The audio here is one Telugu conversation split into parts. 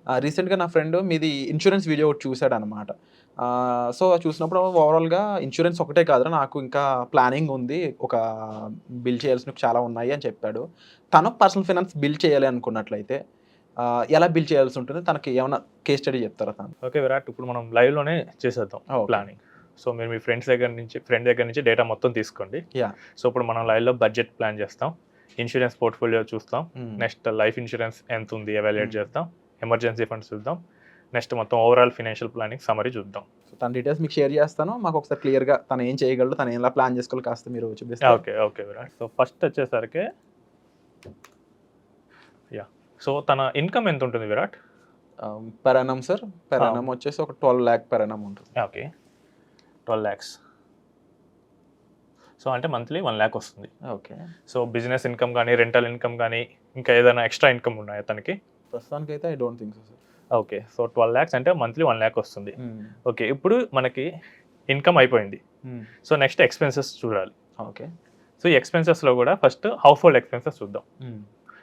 రీసెంట్‌గా నా ఫ్రెండ్ మీది ఇన్స్యూరెన్స్ వీడియో ఒకటి చూసాడనమాట. సో, చూసినప్పుడు ఓవరాల్‌గా ఇన్స్యూరెన్స్ ఒకటే కాదురా నాకు ఇంకా ప్లానింగ్ ఉంది. ఒక బిల్ చేయాల్సినవి చాలా ఉన్నాయి అని చెప్పాడు. తను పర్సనల్ ఫైనాన్స్ బిల్ చేయాలి అనుకున్నట్లయితే ఎలా బిల్ చేయాల్సి ఉంటుంది? తనకి ఏమన్నా కేస్ స్టడీ చెప్తారా తను? ఓకే విరాట్, ఇప్పుడు మనం లైవ్‌లోనే చేసేద్దాం ఓకే. ప్లానింగ్. సో, మీరు మీ ఫ్రెండ్ దగ్గర నుంచి డేటా మొత్తం తీసుకోండి. యాహ్! సో, ఇప్పుడు మనం లైవ్‌లో బడ్జెట్ ప్లాన్ చేస్తాం. ఇన్స్యూరెన్స్ పోర్ట్‌ఫోలియో చూస్తాం. హ్మ్. నెక్స్ట్ లైఫ్ ఇన్స్యూరెన్స్ ఎంతుంది ఎవాల్యుయేట్ హ్మ్. చేద్దాం. ఎమర్జెన్సీ ఫండ్స్ చూద్దాం. నెక్స్ట్ మొత్తం ఓవరాల్ ఫైనాన్షియల్ ప్లానింగ్ సమ్మరీ చూద్దాం. సో, తన డీటెయిల్స్ మీకు షేర్ చేస్తాను. మాకొకసారి క్లియర్‌గా తను ఏం చేయగలడు? తను ఎలా ప్లాన్ చేసుకోవాలో కాస్త మీరు చూపిస్తే ఓకే విరాట్. సో, ఫస్ట్ వచ్చేసరికి యాహ్! సో, తన ఇన్‌కమ్ ఎంతుంటుంది Virat? Per annum sir. Per annum వచ్చేసి ఒక 12 లాక్ పెర్ యానమ్ ఉంటుంది. ఓకే. 12 లాక్స్. సో, అంటే మంత్లీ 1 లాక్ వస్తుంది. ఓకే. సో, బిజినెస్ ఇన్‌కమ్ గానీ, రెంటల్ ఇన్‌కమ్ గానీ, ఇంకా ఏదైనా ఎక్స్‌ట్రా ఇన్‌కమ్ ఉన్నాయా తనకి? ప్రస్తుతానికైతే I don't think so sir. Okay. So, 12 lakhs అంటే మంత్లీ 1 లాక్ వస్తుంది. హ్మ్. ఓకే. ఇప్పుడు మనకి ఇన్‌కమ్ అయిపోయింది. హ్మ్. సో, నెక్స్ట్ ఎక్స్‌పెన్సెస్ చూడాలి. ఓకే. సో, ఈ ఎక్స్‌పెన్సెస్‌లో గూడా ఫస్ట్ హౌస్ హోల్డ్ ఎక్స్‌పెన్సెస్ చూద్దాం. Hmm.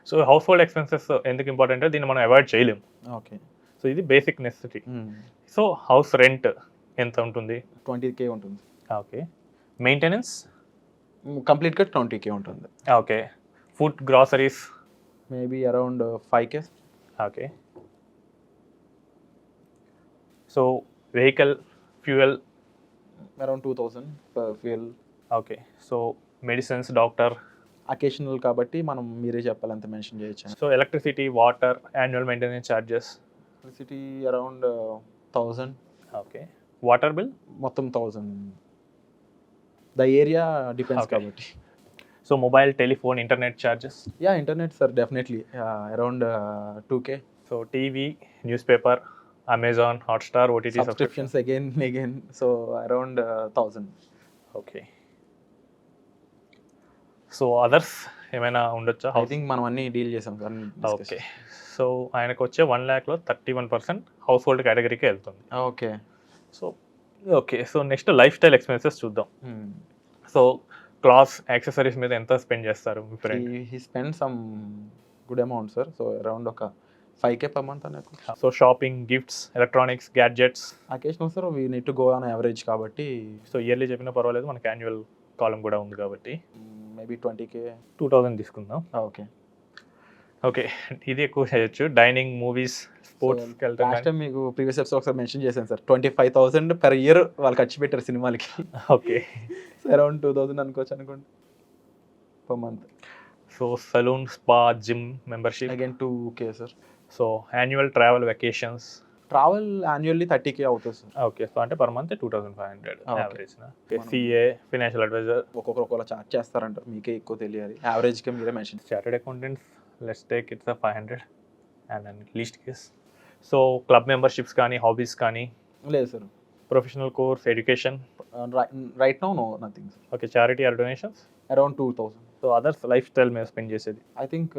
So, house hold expenses ఎందుకు ఇంపార్టెంట్ అంటే దీన్ని మనం అవాయిడ్ చేయలేము. ఓకే. సో, ఇది బేసిక్ నెసెసిటీ. హ్మ్. సో, హౌస్ రెంట్ ఎంత ఉంటుంది? 20,000 ఉంటుంది. ఓకే. మెయింటెనెన్స్? కంప్లీట్‌గా 20,000 ఉంటుంది. Okay. Food, groceries? Maybe around 5,000. Okay. So, vehicle, fuel? Around 2,000 for fuel. Okay. So, medicines, doctor? Occasional కాబట్టి మనం మీరే చెప్పాలి ఎంత మెన్షన్ చేయొచ్చని. So, electricity, water, annual maintenance charges? Electricity around 1,000. Okay. Water bill? మొత్తం 1,000. The area depends okay. కాబట్టి. So, mobile, telephone, internet charges? Yeah! Internet sir definitely. Around 2,000. So, TV, newspaper, Amazon, Hotstar, OTT subscription? Subscriptions again. So, around 1,000. Okay. So, others ఏమైనా ఉండొచ్చా? ఐ థింక్ మనం అన్నీ డీల్ చేసాం సార్. ఓకే. సో, ఆయనకొచ్చే 1 లాక్‌లో 31% హౌస్ హోల్డ్ కేటగరీకే వెళ్తుంది. Okay. So, okay. So, next lifestyle expenses చూద్దాం. హ్మ్. సో, క్లాత్స్, యాక్సెసరీస్ మీద ఎంత స్పెండ్ చేస్తారు మీ friend? He spend some good amount sir. So, around ఒక 5,000 పర్ మంత్ అనుకో. So, shopping, gifts, electronics, gadgets? Occasional sir we need to go on average కాబట్టి సో, ఇయర్లీ చెప్పినా పర్వాలేదు. మనకి యాన్యువల్ కాలమ్ కూడా ఉంది కాబట్టి మేబీ 20,000. 2000 తీసుకుందాం. ఓకే. ఓకే. ఇది ఎక్కువ చేయొచ్చు. డైనింగ్, మూవీస్, స్పోర్ట్స్‌కి వెళ్తాం లాస్ట్ కానీ టైం మీకు ప్రీవియస్ ఎపిసోడ్ ఒకసారి మెన్షన్ చేశాను సార్. 25,000 పర్ ఇయర్ వాళ్ళు ఖర్చు పెట్టారు సినిమాలకి. ఓకే. సో, అరౌండ్ 2,000 అనుకోవచ్చు అనుకోండి per month. So, salon, spa, gym membership? Again 2,000 sir. So, annual travel, vacations? Travel annually 30,000 అవుతుంది సార్. ఓకే. సో, అంటే పర్ మంత్ 2,500 ఓకే. యావరేజ్‌నా? CA, financial advisor? ఒక్కొక్కరు ఒక్కోలా చార్జ్ చేస్తారంటారు. మీకే ఎక్కువ తెలియాలి. యావరేజ్‌గా మీరే mention. Chartered accountants, let's take it's 500 and then least case. So, club memberships కానీ, హాబీస్ కానీ, లేదు sir. Professional course, education? Right now nothing sir. Okay. Charity or donations? Around 2,000. So, others lifestyle మీద స్పెండ్ చేసేది? I think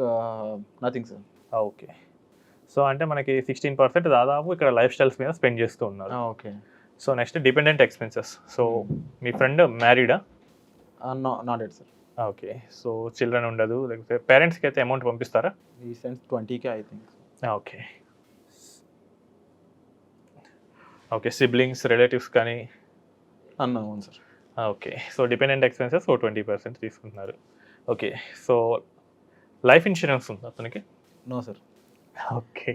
nothing sir. Okay. So, అంటే మనకి 16% దాదాపు ఇక్కడ లైఫ్ స్టైల్స్ మీద స్పెండ్ చేస్తూ ఉన్నారు. Okay. So, next dependent expenses. So, మీ ఫ్రెండ్ మ్యారీడా? Not at sir. Okay. So, children ఉండదు. లేకపోతే పేరెంట్స్‌కి అయితే అమౌంట్ పంపిస్తారా? ఈ sense 20,000 I think. Okay. Okay. Siblings, relatives కానీ? అవును sir. Okay. So, dependent expenses 20% తీసుకుంటున్నారు. ఓకే. సో, లైఫ్ ఇన్స్యూరెన్స్ ఉందా అతనికి? No sir. ఓకే.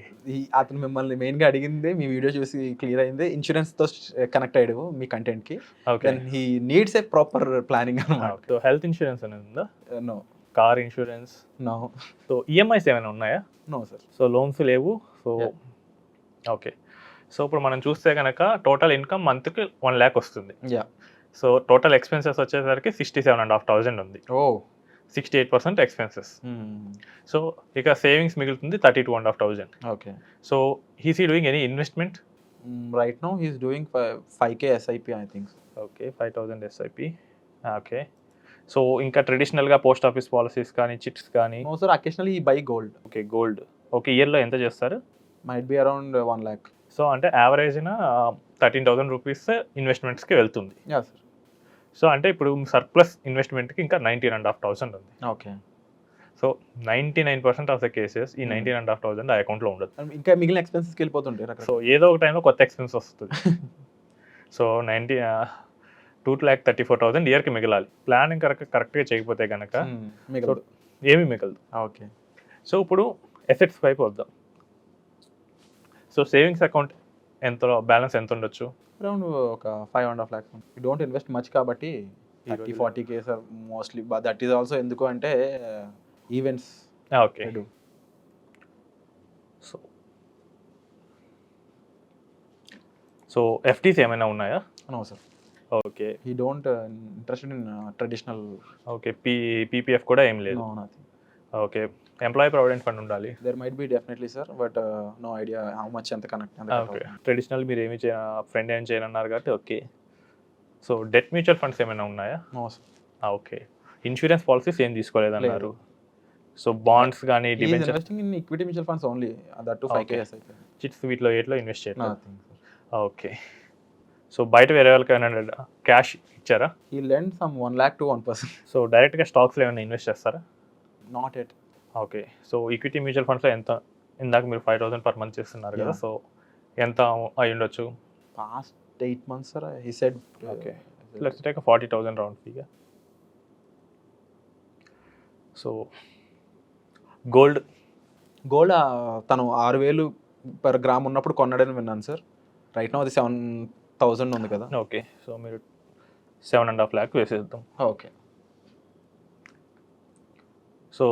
అతను మిమ్మల్ని మెయిన్‌గా అడిగిందే మీ వీడియో చూసి క్లియర్ అయింది. ఇన్స్యూరెన్స్‌తో కనెక్ట్ అయ్యాడు మీ కంటెంట్‌కి. Okay. Then he needs a proper planning అన్నమాట. సో, హెల్త్ ఇన్స్యూరెన్స్ అనేది ఉందా? No. Car insurance? No. So, EMIs ఏమైనా ఉన్నాయా? No sir. సో, లోన్స్ లేవు. So, Yeah. ఓకే. సో, ఇప్పుడు మనం చూస్తే గనక టోటల్ ఇన్‌కమ్ మంత్‌కి 1 లాక్ వస్తుంది. యాహ్! సో, టోటల్ ఎక్స్‌పెన్సెస్ వచ్చేసరికి 67,500 ఉంది. ఓహ్! 68% ఎక్స్‌పెన్సెస్. సో, ఇక సేవింగ్స్ మిగులుతుంది 32,500. Okay. So, is he doing any investment? Right now he is doing 5,000 SIP I think. Okay. 5,000 SIP. Okay. So, ఇంకా ట్రెడిషనల్‌గా పోస్ట్ ఆఫీస్ పాలిసీస్ కానీ, చిట్స్ కానీ? No sir. Occasionally he buy gold. Okay. Gold. Okay. ఇయర్‌లో ఎంత చేస్తారు? Might be around 1 lakh. So, అంటే యావరేజ్‌న 13,000 రూపీస్ ఇన్వెస్ట్‌మెంట్స్‌కి వెళ్తుంది. Yeah sir. సో, అంటే ఇప్పుడు సర్ప్లస్ ఇన్వెస్ట్‌మెంట్‌కి ఇంకా 19,500 ఉంది. Okay. So 99% of the cases ఈ 19,500 ఆ అకౌంట్లో ఉండదు. ఇంకా మిగిలిన ఎక్స్‌పెన్సెస్‌కి వెళ్ళిపోతుంటాయి సో రకరకాల. ఏదో ఒక టైంలో కొత్త ఎక్స్‌పెన్స్ వస్తుంది. సో 2,34,000 ఇయర్‌కి మిగలాలి. ప్లానింగ్ కరెక్ట్‌గా చేయకపోతే గనక సో మిగలదు. ఏమీ మిగలదు. ఓకే. సో ఇప్పుడు అసెట్స్ వైపు వద్దాం. సో సేవింగ్స్ అకౌంట్ బ్యాలెన్స్ ఎంత ఉండొచ్చు? అరౌండ్ ఒక 5.5 lakhs. You don't invest much కాబట్టి ఈ 30, రోజుల్లో. 40K sir mostly. That is also ఎందుకు అంటే events okay. I do. So so FDs ఏమైనా ఉన్నాయా? No sir. Okay. He don't interested in traditional. Okay. PPF కూడా ఏం లేదు. No nothing. Okay. Employee provident fund ఉండాలి. There might be definitely sir, but no idea how much ఎంత కనెక్ట్. ఓకే. ట్రెడిషనల్ మీరు ఏమి ఫ్రెండ్ ఏం చేయనన్నారు కాబట్టి okay. So debt mutual funds ఏమైనా ఉన్నాయా? No sir. Okay. Insurance policies ఏం తీసుకోలేదన్నారు. సో బాండ్స్ కానీ he is debenture investing in equity mutual funds only. That to 5K Okay. SIP. Chits వీటిలో ఏట్లో ఇన్వెస్ట్ చేయట్లేదు. Nothing sir. ఓకే. సో బయట వేరే వాళ్ళకైనా క్యాష్ ఇచ్చారా? He lend some 1 lakh to 1 person. So డైరెక్ట్గా స్టాక్స్లో ఏమైనా ఇన్వెస్ట్ చేస్తారా? Not at. Okay. So equity mutual ఫండ్స్లో ఎంత ఇందాక మీరు 5,000 పర్ మంత్ చేస్తున్నారు కదా. Yeah. సో ఎంత అయి ఉండొచ్చు? Past 8 months sir, he said. Okay. Let's take 40,000 round ఫీగా. సో గోల్డ్ గోల్డ్ తను 6,000 పర్ గ్రామ్ ఉన్నప్పుడు కొన్నాడని విన్నాను సార్. రైట్ నౌ అది 7,000 ఉంది కదా. ఓకే. సో మీరు 7.5 lakh వేసేద్దాం. Okay. So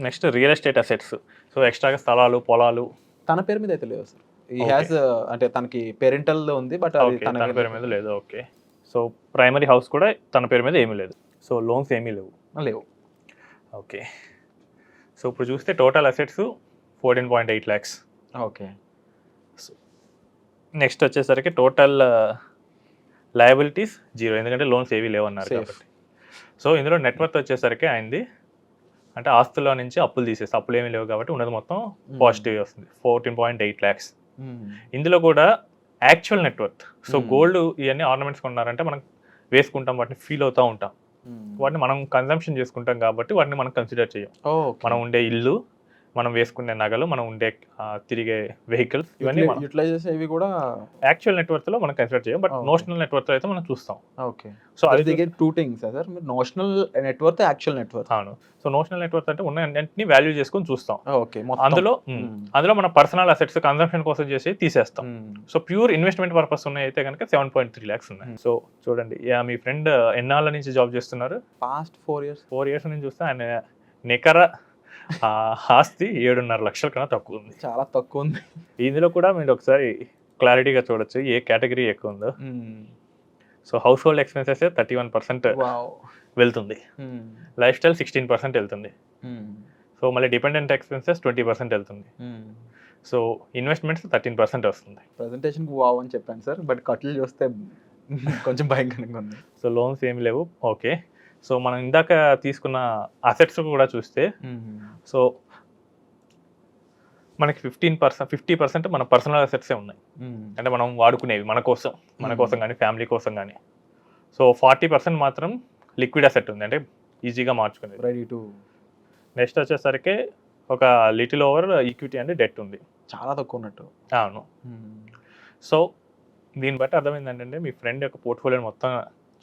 next real estate assets. So ఎక్స్ట్రాగా స్థలాలు, పొలాలు. తన పేరు మీద అయితే లేవు సార్. ఈ Okay. హ్యాస్ అంటే తనకి పేరెంటల్ ఉంది, బట్ అది ఓకే. తన పేరు మీద లేదు. ఓకే. సో ప్రైమరీ హౌస్ కూడా తన పేరు మీద ఏమీ లేదు. సో లోన్స్ ఏమీ లేవు. లేవు. ఓకే. సో ఇప్పుడు చూస్తే total assets 14.8 lakhs. Okay. Next వచ్చేసరికి టోటల్ లయబిలిటీస్ 0, ఎందుకంటే లోన్స్ ఏవి లేవన్నారు Safe. కాబట్టి. సో ఇందులో నెట్వర్త్ వచ్చేసరికి అయింది అంటే ఆస్తుల్లో నుంచి అప్పులు తీసేసి అప్పులు ఏమీ లేవు కాబట్టి ఉన్నది మొత్తం పాజిటివ్ వస్తుంది 14.8 lakhs. ఇందులో కూడా యాక్చువల్ నెట్వర్త్. సో గోల్డ్ ఇవన్నీ ఆర్నమెంట్స్ కొన్నారంటే మనం వేసుకుంటాం, వాటిని ఫీల్ అవుతూ ఉంటాం, వాటిని మనం కన్జంప్షన్ చేసుకుంటాం కాబట్టి వాటిని మనం కన్సిడర్ చేయం. మనం ఉండే ఇల్లు, మనం వేసుకునే నగలు, మనం ఉండే తిరిగే వెహికల్స్, ఇవన్నీ యూటిలైజెస్ ఇవి కూడా యాక్చువల్ నెట్వర్త్ లో మనం కన్సిడర్ చేయం. బట్ నోషనల్ నెట్వర్త్ అయితే మనం చూస్తాం. ఓకే. సో అది they get two things sir, notional net worth, actual net worth. అవును. సో నోషనల్ నెట్వర్త్ అంటే ఉన్న అన్నింటినీ వాల్యూ చేసుకొని చూస్తాం. ఓకే. అందులో మన పర్సనల్ అసెట్స్ కన్సంప్షన్ కోసం చేసి తీసేస్తాం. సో ప్యూర్ ఇన్వెస్ట్మెంట్ పర్పస్ ఉన్నాయి అయితే కనుక 7.3 lakhs ఉన్నాయి. సో చూడండి, మీ ఫ్రెండ్ ఎన్నాళ్ళ నుంచి జాబ్ చేస్తున్నారు? Past 4 years. 4 years నుంచి చూస్తే ఆయన నికర ఆస్తి 7.5 లక్షల కన్నా తక్కువ ఉంది. చాలా తక్కువ ఉంది. ఇందులో కూడా మీరు ఒకసారి క్లారిటీగా చూడొచ్చు ఏ కేటగిరీ ఎక్కువ ఉందో. సో హౌస్ హోల్డ్ ఎక్స్పెన్సెస్ 31% వెళ్తుంది, లైఫ్ స్టైల్ 16% వెళ్తుంది, సో మళ్ళీ డిపెండెంట్ ఎక్స్పెన్సెస్ 20% వెళ్తుంది, సో ఇన్వెస్ట్మెంట్స్ 13% వస్తుంది. ప్రెజెంటేషన్కి వావ్ అని చెప్పాను సార్, బట్ కట్లు చూస్తే కొంచెం భయంకరంగా ఉంది. సో లోన్స్ ఏమి లేవు. ఓకే. సో మనం ఇందాక తీసుకున్న అసెట్స్ కూడా చూస్తే సో మనకి 50% మన పర్సనల్ అసెట్సే ఉన్నాయి, అంటే మనం వాడుకునేవి మన కోసం కానీ ఫ్యామిలీ కోసం కానీ. సో 40% మాత్రం లిక్విడ్ అసెట్ ఉంది, అంటే ఈజీగా మార్చుకునేది. Ready to. నెక్స్ట్ వచ్చేసరికి ఒక లిటిల్ ఓవర్ ఈక్విటీ అంటే డెట్ ఉంది, చాలా తక్కువ ఉన్నట్టు. అవును. సో దీన్ని బట్టి అర్థమైంది ఏంటంటే మీ ఫ్రెండ్ యొక్క పోర్ట్ఫోలియో మొత్తం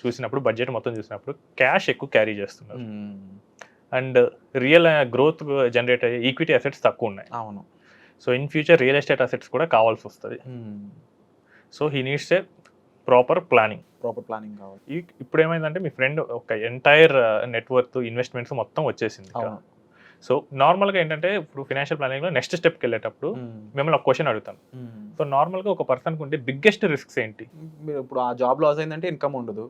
చూసినప్పుడు, బడ్జెట్ మొత్తం చూసినప్పుడు క్యాష్ ఎక్కువ క్యారీ చేస్తున్నారు అండ్ రియల్ గ్రోత్ జనరేట్ అయ్యే ఈక్విటీ అసెట్స్ తక్కువ ఉన్నాయి. అవును. So in future real estate assets కూడా కావాల్సి వస్తుంది. So he needs a proper planning కావాలి. ఇప్పుడు ఏమైందంటే మీ ఫ్రెండ్ ఒక ఎంటైర్ నెట్వర్త్ ఇన్వెస్ట్మెంట్స్ మొత్తం వచ్చేసింది. సో నార్మల్గా ఏంటంటే ఇప్పుడు ఫైనాన్షియల్ ప్లానింగ్లో నెక్స్ట్ స్టెప్కి వెళ్ళేటప్పుడు మిమ్మల్ని ఒక క్వశ్చన్ అడుగుతాను. సో నార్మల్గా ఒక పర్సన్కి ఉంటే బిగ్గెస్ట్ రిస్క్స్ ఏంటి? మీరు ఇప్పుడు ఆ జాబ్ లాస్ అయిందంటే ఇన్కమ్ ఉండదు,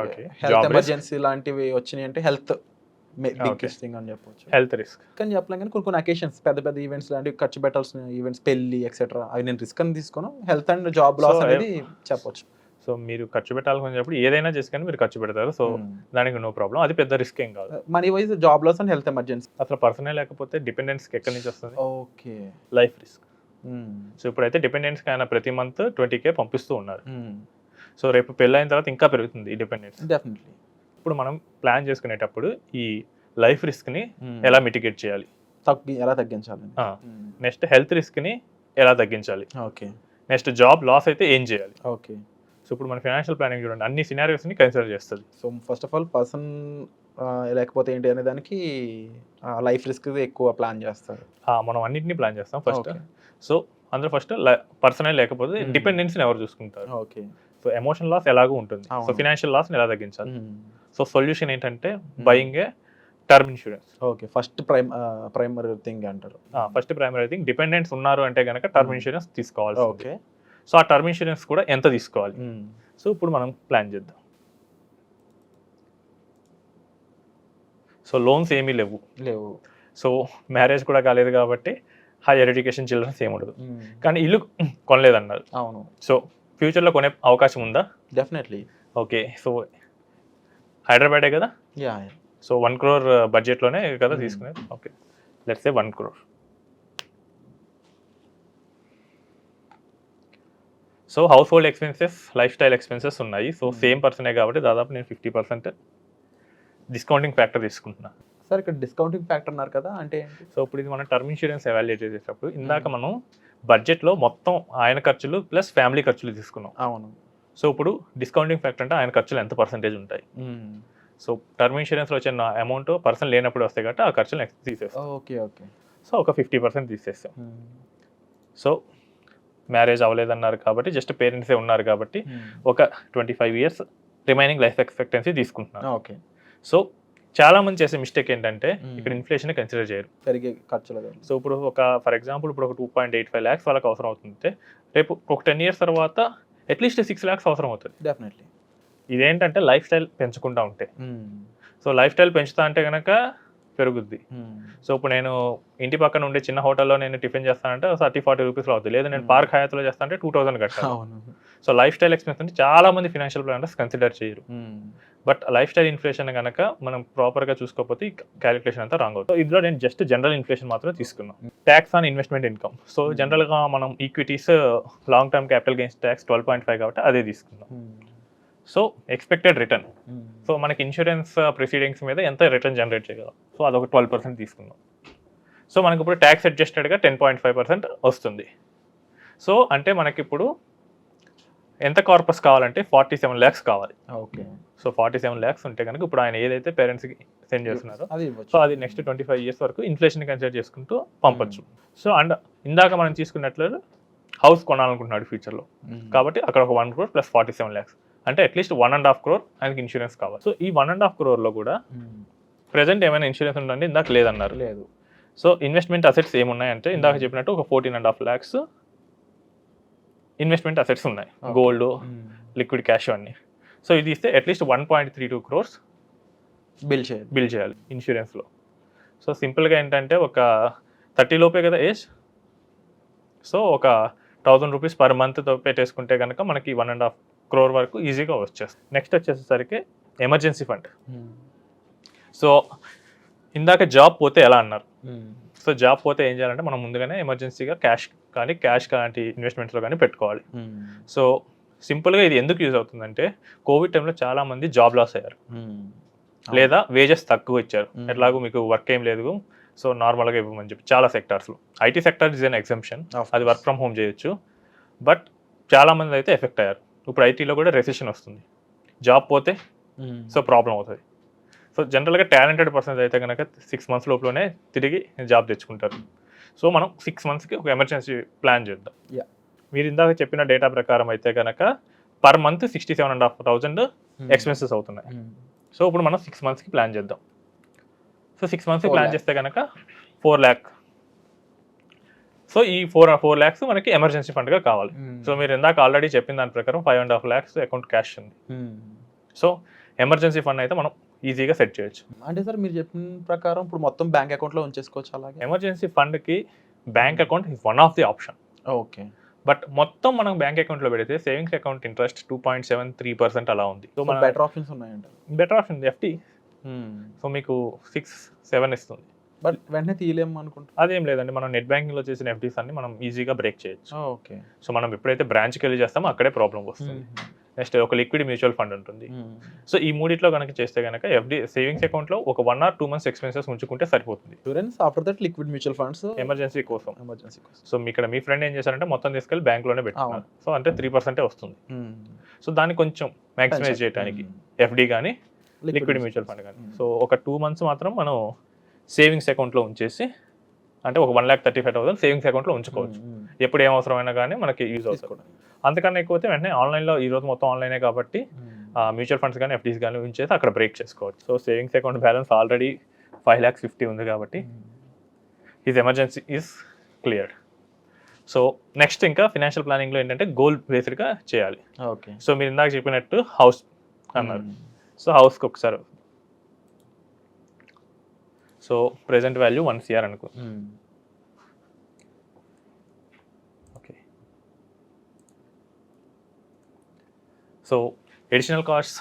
ఓకే, హెల్త్ ఎమర్జెన్సీ లాంటివి వచ్చినాయి అంటే హెల్త్ బిగ్గెస్ట్ థింగ్ అని చెప్పొచ్చు. హెల్త్ రిస్క్ కానీ చెప్పలేం, కానీ కొన్ని అకేషన్స్ పెద్ద ఈవెంట్స్ లాంటివి ఖర్చు పెట్టాల్సిన ఈవెంట్స్, పెళ్లి ఎక్సెట్రా, అవి నేను రిస్క్ అని తీసుకోను. హెల్త్ అండ్ జాబ్ లాస్ అనేది చెప్పొచ్చు. సో మీరు ఖర్చు పెట్టాలనుకునేటప్పుడు ఏదైనా చేసి కానీ మీరు ఖర్చు పెడతారు, సో దానికి నో ప్రాబ్లం, అది పెద్ద రిస్క్ ఏం కాదు. Money wise job loss and health emergency. అసలు పర్సనే లేకపోతే డిపెండెన్స్కి ఎక్కడి నుంచి వస్తుంది? ఓకే. Life risk. సో ఇప్పుడైతే డిపెండెన్స్కి ఆయన ప్రతి మంత్ 20K పంపిస్తూ ఉన్నారు. సో రేపు పెళ్ళైన తర్వాత ఇంకా పెరుగుతుంది ఈ డిపెండెన్స్. డెఫినెట్లీ. ఇప్పుడు మనం ప్లాన్ చేసుకునేటప్పుడు ఈ లైఫ్ రిస్క్ని ఎలా మిటిగేట్ చేయాలి, ఎలా తగ్గించాలి? నెక్స్ట్ హెల్త్ రిస్క్ని ఎలా తగ్గించాలి, ఓకే. నెక్స్ట్ జాబ్ లాస్ అయితే ఏం చేయాలి. ఓకే. సో ఇప్పుడు మన ఫైనాన్షియల్ ప్లానింగ్ చూడండి అన్ని సినారియోస్ని కన్సిడర్ చేస్తుంది. So first of all person లేకపోతే ఏంటి అనే దానికి లైఫ్ రిస్క్ ఎక్కువ ప్లాన్ చేస్తారు. మనం అన్నింటినీ ప్లాన్ చేస్తాం ఫస్ట్. ఓకే. సో అందులో ఫస్ట్ పర్సనల్ లేకపోతే డిపెండెన్సీని ఎవరు చూసుకుంటారు. ఓకే. సో ఎమోషన్ లాస్ ఎలాగూ ఉంటుంది. సో అవును. ఫినాన్షియల్ లాస్ని ఎలా తగ్గించాలి. సో సొల్యూషన్ ఏంటంటే బయింగ్ ఏ term insurance. Okay. First primary thing అంటారు. ఫస్ట్ ప్రైమరీ థింగ్ డిపెండెంట్స్ ఉన్నారు అంటే కనుక టర్మ్ ఇన్సూరెన్స్ తీసుకోవాలి. ఓకే. సో ఆ టర్మ్ ఇన్సూరెన్స్ కూడా ఎంత తీసుకోవాలి. సో ఇప్పుడు మనం ప్లాన్ చేద్దాం. సో లోన్స్ ఏమీ లేవు. సో మ్యారేజ్ కూడా కాలేదు కాబట్టి హైయర్ ఎడ్యుకేషన్ చిల్డ్రన్స్ ఏమి ఉండదు. కానీ ఇల్లు కొనలేదన్నారు. అవును. సో ఫ్యూచర్లో కొనే అవకాశం ఉందా? డెఫినెట్లీ. ఓకే. సో హైదరాబాదే కదా. యా. సో 1 crore బడ్జెట్లోనే కదా తీసుకునేది. Okay, let's say 1 crore. So house hold expenses, life style expenses ఉన్నాయి. సో సేమ్ పర్సనే కాబట్టి దాదాపు నేను 50% డిస్కౌంటింగ్ ఫ్యాక్టర్ తీసుకుంటున్నా. సార్ ఇక్కడ డిస్కౌంటింగ్ ఫ్యాక్టర్ అన్నారు కదా, అంటే సో ఇప్పుడు ఇది మనం టర్మ్ ఇన్సూరెన్స్ ఎవాల్యుయేట్ చేసేటప్పుడు ఇందాక మనం బడ్జెట్లో మొత్తం ఆయన ఖర్చులు ప్లస్ ఫ్యామిలీ ఖర్చులు తీసుకున్నాం. అవును. సో ఇప్పుడు డిస్కౌంటింగ్ ఫ్యాక్టర్ అంటే ఆయన ఖర్చులు ఎంత పర్సెంటేజ్ ఉంటాయి. సో టర్మ్ ఇన్సూరెన్స్లో వచ్చిన అమౌంట్ పర్సన్ లేనప్పుడు వస్తాయి కాబట్టి ఆ ఖర్చులు నెక్స్ట్ తీసేస్తాం. ఓకే. ఓకే. సో ఒక 50% తీసేస్తాం. సో మ్యారేజ్ అవ్వలేదన్నారు కాబట్టి జస్ట్ పేరెంట్సే ఉన్నారు కాబట్టి ఒక 25 years రిమైనింగ్ లైఫ్ ఎక్స్పెక్టెన్సీ తీసుకుంటున్నారు. ఓకే. సో చాలా మంది చేసే మిస్టేక్ ఏంటంటే ఇక్కడ ఇన్ఫ్లేషన్ కన్సిడర్ చేయరు. పెరిగే ఖర్చులు. సో ఇప్పుడు ఫర్ ఎగ్జాంపుల్ ఇప్పుడు ఒక 2.85 lakhs వాళ్ళకి అవసరం అవుతుంటే రేపు ఒక 10 years తర్వాత అట్లీస్ట్ 6 lakhs అవసరం అవుతుంది. డెఫినెట్లీ. ఇదేంటంటే లైఫ్ స్టైల్ పెంచుకుంటా ఉంటే. సో లైఫ్ స్టైల్ పెంచుతా అంటే కనుక పెరుగుద్ది. సో ఇప్పుడు నేను ఇంటి పక్కన ఉండే చిన్న హోటల్లో నేను టిఫిన్ చేస్తానంటే 30-40 రూపీస్లో అవుతుంది. లేదా నేను పార్క్ హయాత్లో చేస్తానంటే 2000 కట్టాలి. సో లైఫ్ స్టైల్ ఎక్స్పెన్స్ అంటే చాలా మంది ఫినాన్షియల్ ప్లానర్స్ కన్సిడర్ చేయరు. బట్ లైఫ్ స్టైల్ ఇన్ఫ్లేషన్ కనుక మనం ప్రాపర్గా చూసుకోకపోతే క్యాలిక్యులేషన్ అంతా రాంగ్ అవుతుంది. ఇందులో నేను జస్ట్ జనరల్ ఇన్ఫ్లేషన్ మాత్రమే తీసుకున్నాను. Tax on investment income. So జనరల్గా మనం equities long term capital gains tax 12.5 కాబట్టి అదే తీసుకున్నాం. So expected return. సో మనకి ఇన్సూరెన్స్ ప్రొసీడింగ్స్ మీద ఎంత రిటర్న్ జనరేట్ చేయగలం. సో అదొక 12% తీసుకుందాం. సో మనకి ఇప్పుడు ట్యాక్స్ అడ్జస్టెడ్గా 10.5% వస్తుంది. సో అంటే మనకి ఇప్పుడు ఎంత కార్పస్ కావాలంటే 47 lakhs కావాలి. ఓకే. సో 47 lakhs ఉంటే కనుక ఇప్పుడు ఆయన ఏదైతే పేరెంట్స్కి సెండ్ చేస్తున్నారో సో అది నెక్స్ట్ 25 years వరకు ఇన్ఫ్లేషన్ కన్సిడర్ చేసుకుంటూ పంపొచ్చు. సో అండ్ ఇందాక మనం తీసుకున్నట్లు హౌస్ కొనాలనుకుంటున్నాడు ఫ్యూచర్లో కాబట్టి అక్కడ ఒక 1 crore ప్లస్ 47 lakhs అంటే అట్లీస్ట్ 1.5 crore ఆయనకి ఇన్సూరెన్స్ కావాలి. సో ఈ 1.5 crore కూడా ప్రెజెంట్ ఏమైనా ఇన్సూరెన్స్ ఉందండి? ఇందాక లేదన్నారు. లేదు. సో ఇన్వెస్ట్మెంట్ అసెట్స్ ఏమున్నాయంటే ఇందాక చెప్పినట్టు ఒక 14.5 lakhs ఇన్వెస్ట్మెంట్ అసెట్స్ ఉన్నాయి. గోల్డ్, లిక్విడ్ క్యాష్ అన్నీ. సో ఇది ఇస్తే అట్లీస్ట్ 1.32 crores బిల్ చేయాలి ఇన్సూరెన్స్లో. సో సింపుల్గా ఏంటంటే ఒక 30 లోపే కదా ఏజ్. సో ఒక 1000 rupees per month పెట్టేసుకుంటే కనుక మనకి 1.5 crore వరకు ఈజీగా వచ్చేస్తుంది. నెక్స్ట్ వచ్చేసరికి ఎమర్జెన్సీ ఫండ్. సో ఇందాక జాబ్ పోతే ఎలా అన్నారు. సో జాబ్ పోతే ఏం చేయాలంటే మనం ముందుగానే ఎమర్జెన్సీగా క్యాష్ లాంటి ఇన్వెస్ట్మెంట్స్లో కానీ పెట్టుకోవాలి. సో సింపుల్గా ఇది ఎందుకు యూజ్ అవుతుందంటే కోవిడ్ టైంలో చాలామంది జాబ్ లాస్ అయ్యారు లేదా వేజెస్ తక్కువ ఇచ్చారు. ఎట్లాగో మీకు వర్క్ ఏం లేదు సో నార్మల్గా ఇవ్వమని చెప్పి చాలా సెక్టార్స్లో. IT sector is an exemption, అది వర్క్ ఫ్రమ్ హోమ్ చేయొచ్చు. బట్ చాలామంది అయితే ఎఫెక్ట్ అయ్యారు. ఇప్పుడు ఐటీలో కూడా రెసిషన్ వస్తుంది, జాబ్ పోతే సో ప్రాబ్లం అవుతుంది. సో జనరల్గా టాలెంటెడ్ పర్సన్స్ అయితే కనుక 6 months లోపలనే తిరిగి జాబ్ తెచ్చుకుంటారు. సో మనం 6 monthsకి ఒక ఎమర్జెన్సీ ప్లాన్ చేద్దాం. మీరు ఇందాక చెప్పిన డేటా ప్రకారం అయితే కనుక పర్ మంత్ 67,500 ఎక్స్పెన్సెస్ అవుతున్నాయి. సో ఇప్పుడు మనం 6 monthsకి ప్లాన్ చేద్దాం. సో 6 monthsకి ప్లాన్ చేస్తే కనుక 4 lakh. సో ఈ 4 lakhs మనకి ఎమర్జెన్సీ ఫండ్గా కావాలి. సో మీరు ఇందాక ఆల్రెడీ చెప్పిన దాని ప్రకారం 5.5 lakhs అకౌంట్ క్యాష్ ఉంది. సో ఎమర్జెన్సీ ఫండ్ అయితే మనం ఈజీగా సెట్ చేయొచ్చు. అంటే సార్ మీరు చెప్పిన ప్రకారం ఇప్పుడు మొత్తం బ్యాంక్ అకౌంట్లో ఉంచేసుకోవచ్చు. అలాగే ఎమర్జెన్సీ ఫండ్కి bank account is one of the option. Okay. But మొత్తం మనం బ్యాంక్ అకౌంట్లో పెడితే సేవింగ్స్ అకౌంట్ ఇంట్రెస్ట్ 2.73% అలా ఉంది. సో మన బెటర్ ఆప్షన్స్ ఉన్నాయంట. Better option FD. సో మీకు 6-7 ఇస్తుంది. బట్ వెంటనే తీయలేము అనుకుంటా. అదేం లేదండి, మనం నెట్ బ్యాంకింగ్లో చేసిన ఎఫ్డీస్ అన్ని మనం ఈజీగా బ్రేక్ చేయొచ్చు. ఓకే. సో మనం ఎప్పుడైతే బ్రాంచ్కి వెళ్ళి చేస్తామో అక్కడే ప్రాబ్లం వస్తుంది. నెక్స్ట్ ఒక లిక్విడ్ మ్యూచువల్ ఫండ్ ఉంటుంది. సో ఈ మూడిట్లో కనుక చేస్తే కనుక సేవింగ్స్ అకౌంట్లో ఒక 1 or 2 months ఎక్స్పెన్సెస్ ఉంచుకుంటే సరిపోతుంది insurance after that liquid mutual funds emergency కోసం. ఎమర్జెన్సీ కోసం. సో ఇక్కడ మీ ఫ్రెండ్ ఏం చేశారంటే మొత్తం తీసుకెళ్ళి బ్యాంక్లోనే పెట్టుకున్నారు. సో అంటే 3% వస్తుంది. సో దాన్ని కొంచెం మ్యాక్సిమైజ్ చేయడానికి ఎఫ్డి కానీ లిక్విడ్ మ్యూచువల్ ఫండ్ కానీ. సో ఒక 2 months మాత్రం మనం సేవింగ్స్ అకౌంట్లో ఉంచేసి అంటే ఒక 1,35,000 సేవింగ్స్ అకౌంట్లో ఉంచుకోవచ్చు. ఎప్పుడు ఏం అవసరమైనా కానీ మనకి యూజ్ అవుతుంది. అంతకన్నా ఎక్కువ వెంటనే ఆన్లైన్లో ఈ రోజు మొత్తం ఆన్లైనే కాబట్టి మ్యూచువల్ ఫండ్స్ కానీ ఎఫ్డీస్ కానీ ఉంచేసి అక్కడ బ్రేక్ చేసుకోవచ్చు. So savings account balance already 5,50,000 ఉంది కాబట్టి his emergency is cleared. So next ఇంకా ఫినాన్షియల్ ప్లానింగ్లో ఏంటంటే గోల్ బేస్డ్గా చేయాలి. ఓకే. సో మీరు ఇందాక చెప్పినట్టు హౌస్ అన్నారు. సో హౌస్కి ఒకసారి సో ప్రెజెంట్ వాల్యూ 1 CR అనుకో. Okay. So additional cost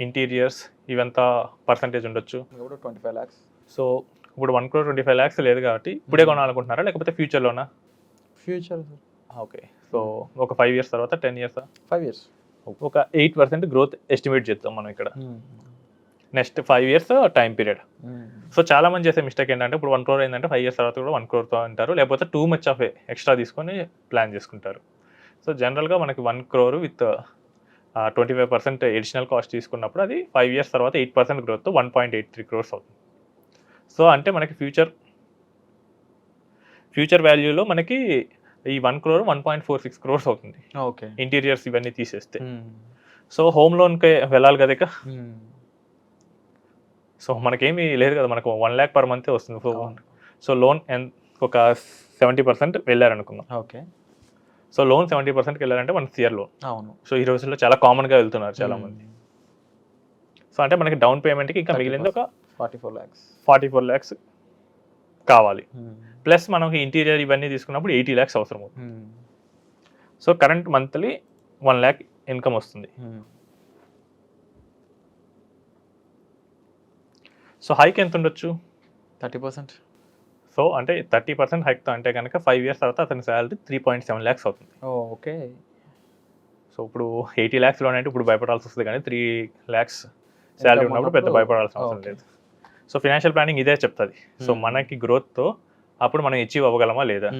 interiors ఇవంతా పర్సంటేజ్ ఉండొచ్చు. 25 lakhs. సో ఇప్పుడు 1,25 lakhs లేదు కాబట్టి ఇప్పుడే కొనాలనుకుంటున్నారా లేకపోతే ఫ్యూచర్లోనా? ఫ్యూచర్. ఓకే. సో ఒక 5 years తర్వాత 10 years 5 years. ఒక 8% గ్రోత్ ఎస్టిమేట్ చేద్దాం మనం ఇక్కడ. Next 5 years time period. So చాలా మంది చేసే మిస్టేక్ ఏంటంటే ఇప్పుడు 1 crore అయిందంటే 5 years తర్వాత కూడా 1 crore అంటారు, లేకపోతే టూ మచ్ ఆఫ్ ఎక్స్ట్రా తీసుకొని ప్లాన్ చేసుకుంటారు. సో జనరల్గా మనకి 1 crore విత్ 25% ఎడిషనల్ కాస్ట్ తీసుకున్నప్పుడు అది 5 years తర్వాత 8% గ్రోత్ 1.83 crores అవుతుంది. సో అంటే మనకి ఫ్యూచర్ వాల్యూలో మనకి ఈ 1 crore 1.46 crores అవుతుంది. ఓకే. ఇంటీరియర్స్ ఇవన్నీ తీసేస్తే. సో హోమ్ లోన్కి వెళ్ళాలి కదా ఇక. సో మనకేమీ లేదు కదా, మనకు 1 lakh per month వస్తుంది. సో లోన్ ఒక 70% వెళ్ళారనుకుందాం. ఓకే. సో లోన్ 70%కి వెళ్ళారంటే 1 CR లోన్. అవును. సో ఈ రోజుల్లో చాలా కామన్గా వెళ్తున్నారు చాలామంది. సో అంటే మనకి డౌన్ పేమెంట్కి ఇంకా మిగిలింది ఒక 44 lakhs కావాలి. ప్లస్ మనకి ఇంటీరియర్ ఇవన్నీ తీసుకున్నప్పుడు 80 lakhs అవసరం అవుతుంది. So current monthly 1 lakh income వస్తుంది. సో హైక్ ఎంత ఉండొచ్చు? 30%. సో అంటే 30% హైక్తో అంటే కనుక 5 years తర్వాత అతని శాలరీ 3.7 lakhs అవుతుంది. ఓకే. సో ఇప్పుడు 80 lakhs లోన్ అంటే ఇప్పుడు భయపడాల్సి వస్తుంది, కానీ 3 lakhs శాలరీ ఉన్నప్పుడు పెద్ద భయపడాల్సిన అవసరం లేదు. సో ఫినాన్షియల్ ప్లానింగ్ ఇదే చెప్తుంది. సో మనకి గ్రోత్తో అప్పుడు మనం అచీవ్ అవ్వగలమా లేదా.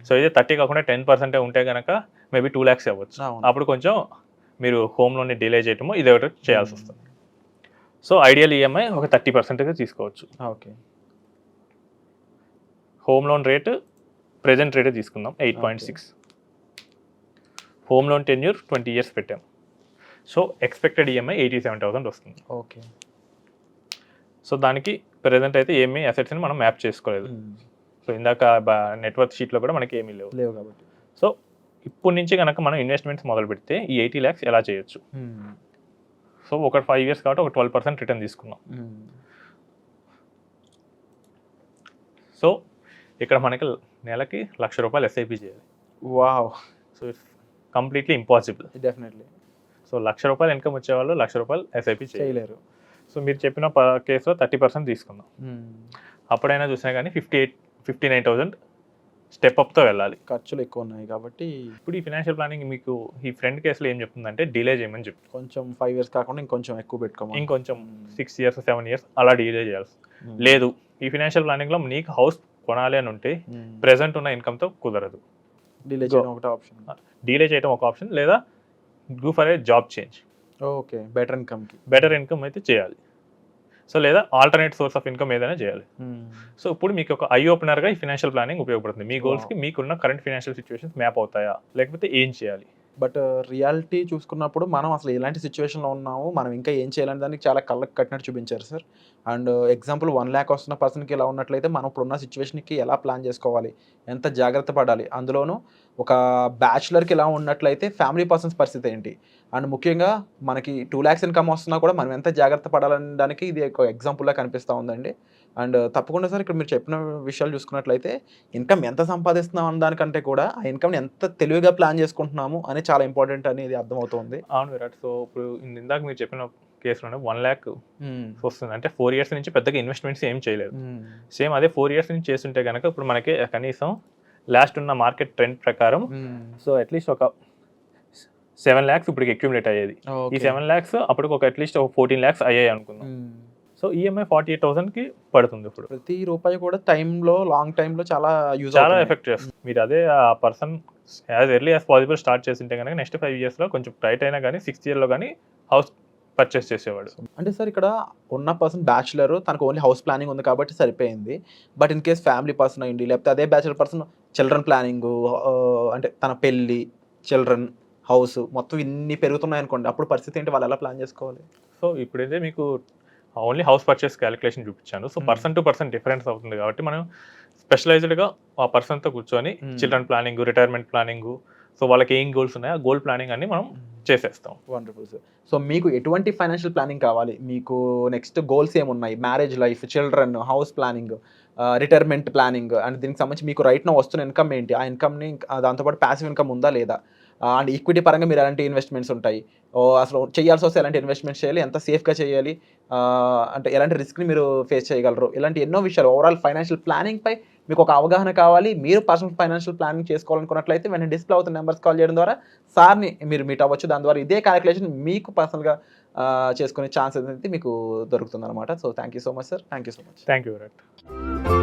సో ఇదే 30 కాకుండా 10% ఉంటే కనుక మేబీ 2 lakhs అవ్వచ్చు. అప్పుడు కొంచెం మీరు హోమ్ లోన్ని డిలే చేయటమో ఇదే ఒకటి చేయాల్సి వస్తుంది. సో ఐడియల్ ఈఎంఐ ఒక 30% తీసుకోవచ్చు. Okay. Home loan rate present రేటే తీసుకుందాం 8.6. హోమ్ లోన్ టెన్యూర్ 20 years పెట్టాం. సో ఎక్స్పెక్టెడ్ ఈఎంఐ 87,000 వస్తుంది. ఓకే. సో దానికి ప్రెజెంట్ అయితే ఏమీ అసెట్స్ని మనం మ్యాప్ చేసుకోలేదు. సో ఇందాక నెట్వర్క్ షీట్లో కూడా మనకి ఏమీ లేవు కాబట్టి సో ఇప్పుడు నుంచి కనుక మనం ఇన్వెస్ట్మెంట్స్ మొదలు పెడితే ఈ 80 lakhs ఎలా చేయొచ్చు. సో ఒక 5 years కాబట్టి ఒక 12% రిటర్న్ తీసుకున్నాం. సో ఇక్కడ మనకి నెలకి ₹1,00,000 ఎస్ఐపి చేయాలి. Wow. So it's completely impossible. Definitely. So ₹1,00,000 income వచ్చేవాళ్ళు ₹1,00,000 ఎస్ఐపి చేయలేరు. సో మీరు చెప్పిన కేసులో 30% తీసుకుందాం. అప్పుడైనా చూసినా కానీ 59,000 స్టెప్ అప్తో వెళ్ళాలి. ఖర్చులు ఎక్కువ ఉన్నాయి కాబట్టి ఇప్పుడు ఈ ఫినాన్షియల్ ప్లానింగ్ మీకు ఈ ఫ్రెండ్ కేసులో ఏం చెప్తుందంటే డిలే చేయమని చెప్తుంది. కొంచెం 5 years కాకుండా ఇంకొంచెం ఎక్కువ పెట్టుకోమని, ఇంకొంచెం 6 years 7 years అలా డిలే చేయాల్సి లేదు. ఈ ఫినాన్షియల్ ప్లానింగ్లో నీకు హౌస్ కొనాలి అని ఉంటే ప్రెసెంట్ ఉన్న ఇన్కమ్తో కుదరదు. డిలే చేయడం ఒకటే ఆప్షన్. డిలే చేయడం ఒక ఆప్షన్, లేదా go for a job change. Okay. Better income అయితే చేయాలి. సో లేదా ఆల్టర్నేట్ సోర్స్ ఆఫ్ ఇన్కమ్ ఏదైనా చేయాలి. సో ఇప్పుడు మీకు ఒక ఐ ఓపెనర్గా ఈ ఫినాన్షియల్ ప్లానింగ్ ఉపయోగపడుతుంది. మీ గోల్స్కి మీకున్న కరెంట్ ఫినాన్షియల్ సిచ్యువేషన్స్ మ్యాప్ అవుతాయా, లేకపోతే ఏం చేయాలి. బట్ రియాలిటీ చూసుకున్నప్పుడు మనం అసలు ఎలాంటి సిచ్యువేషన్లో ఉన్నాము, మనం ఇంకా ఏం చేయాలని దానికి చాలా కళ్ళకి కట్టినట్టు చూపించారు సార్. అండ్ ఎగ్జాంపుల్ 1 lakh వస్తున్న పర్సన్కి ఇలా ఉన్నట్లయితే మనం ఇప్పుడున్న సిచ్యువేషన్కి ఎలా ప్లాన్ చేసుకోవాలి, ఎంత జాగ్రత్త పడాలి, అందులోనూ ఒక బ్యాచులర్కి ఇలా ఉన్నట్లయితే ఫ్యామిలీ పర్సన్స్ పరిస్థితి ఏంటి, అండ్ ముఖ్యంగా మనకి 2 lakhs ఇన్కమ్ వస్తున్నా కూడా మనం ఎంత జాగ్రత్త పడాలనడానికి ఇది ఒక ఎగ్జాంపుల్లా కనిపిస్తూ ఉందండి. అండ్ తప్పకుండా సార్ ఇక్కడ మీరు చెప్పిన విషయాలు చూసుకున్నట్లయితే ఇన్కమ్ ఎంత సంపాదిస్తున్నాం అన్న దానికంటే కూడా ఆ ఇన్కమ్ని ఎంత తెలివిగా ప్లాన్ చేసుకుంటున్నాము అని చాలా ఇంపార్టెంట్ అనేది అర్థమవుతుంది. అవును విరాట్. సో ఇప్పుడు ఇందాక మీరు చెప్పిన కేసులోనే 1 lakh వస్తుంది అంటే 4 years నుంచి పెద్దగా ఇన్వెస్ట్మెంట్స్ ఏం చేయలేదు. సేమ్ అదే 4 years నుంచి చేస్తుంటే కనుక ఇప్పుడు మనకి కనీసం లాస్ట్ ఉన్న మార్కెట్ ట్రెండ్ ప్రకారం సో అట్లీస్ట్ ఒక 7 lakhs ఇప్పటికి అక్యుములేట్ అయ్యేది. ఈ 7 lakhs అప్పటికి ఒక అట్లీస్ట్ ఒక 14 lakhs అయ్యాయి అనుకుందాం. సో ఈఎంఐ 48,000కి పడుతుంది ఇప్పుడు. ప్రతి రూపాయి కూడా టైంలో లాంగ్ టైంలో చాలా యూజ్ చాలా ఎఫెక్ట్ చేస్తుంది. మీరు అదే ఆ person as early as possible start చేసింటే కనుక నెక్స్ట్ 5 yearsలో కొంచెం టైట్ అయినా కానీ 6th yearలో కానీ హౌస్ పర్చేస్ చేసేవాడు. అంటే సార్ ఇక్కడ ఉన్న పర్సన్ బ్యాచులర్, తనకు ఓన్లీ హౌస్ ప్లానింగ్ ఉంది కాబట్టి సరిపోయింది. But in case family person అయ్యింది, లేకపోతే అదే బ్యాచులర్ పర్సన్ చిల్డ్రన్ ప్లానింగ్, అంటే తన పెళ్ళి, చిల్డ్రన్, హౌస్ మొత్తం ఇన్ని పెరుగుతున్నాయి అనుకోండి, అప్పుడు పరిస్థితి ఏంటి? వాళ్ళు ఎలా ప్లాన్ చేసుకోవాలి? సో ఇప్పుడైతే మీకు ఓన్లీ హౌస్ పర్చేస్ క్యాలిక్యులేషన్ చూపించాను. So person to person difference అవుతుంది కాబట్టి మనం స్పెషలైజ్డ్గా ఆ పర్సన్తో కూర్చొని children planning, retirement planning, so వాళ్ళకి ఏం గోల్స్ ఉన్నాయో ఆ గోల్ ప్లానింగ్ అన్ని మనం చేసేస్తాం. Wonderful sir. సో మీకు ఎటువంటి ఫైనాన్షియల్ ప్లానింగ్ కావాలి? మీకు నెక్స్ట్ గోల్స్ ఏమున్నాయి? Marriage life, children, house planning, retirement planning, and దీనికి సంబంధించి మీకు రైట్ నో వస్తున్న ఇన్కమ్ ఏంటి? ఆ ఇన్కమ్ని దాంతోపాటు ప్యాసివ్ ఇన్కమ్ ఉందా లేదా? అండ్ ఈక్విటీ పరంగా మీరు ఎలాంటి ఇన్వెస్ట్మెంట్స్ ఉంటాయి? అసలు చేయాల్సి వస్తే ఎలాంటి ఇన్వెస్ట్మెంట్స్ చేయాలి? ఎంత సేఫ్గా చేయాలి? అంటే ఎలాంటి రిస్క్ని మీరు ఫేస్ చేయగలరు? ఇలాంటి ఎన్నో విషయాలు ఓవరాల్ ఫైనాన్షియల్ ప్లానింగ్పై మీకు ఒక అవగాహన కావాలి. మీరు పర్సనల్ ఫైనాన్షియల్ ప్లానింగ్ చేసుకోవాలనుకున్నట్లయితే వెంటనే డిస్ప్లే అవుతున్న నెంబర్స్ కాల్ చేయడం ద్వారా సార్ని మీరు మీట్ అవ్వచ్చు. దాని ద్వారా ఇదే క్యాలిక్యులేషన్ మీకు పర్సనల్గా చేసుకునే ఛాన్స్ అనేది మీకు దొరుకుతుంది అనమాట. So thank you so much sir. Thank you so much. Thank you Virat.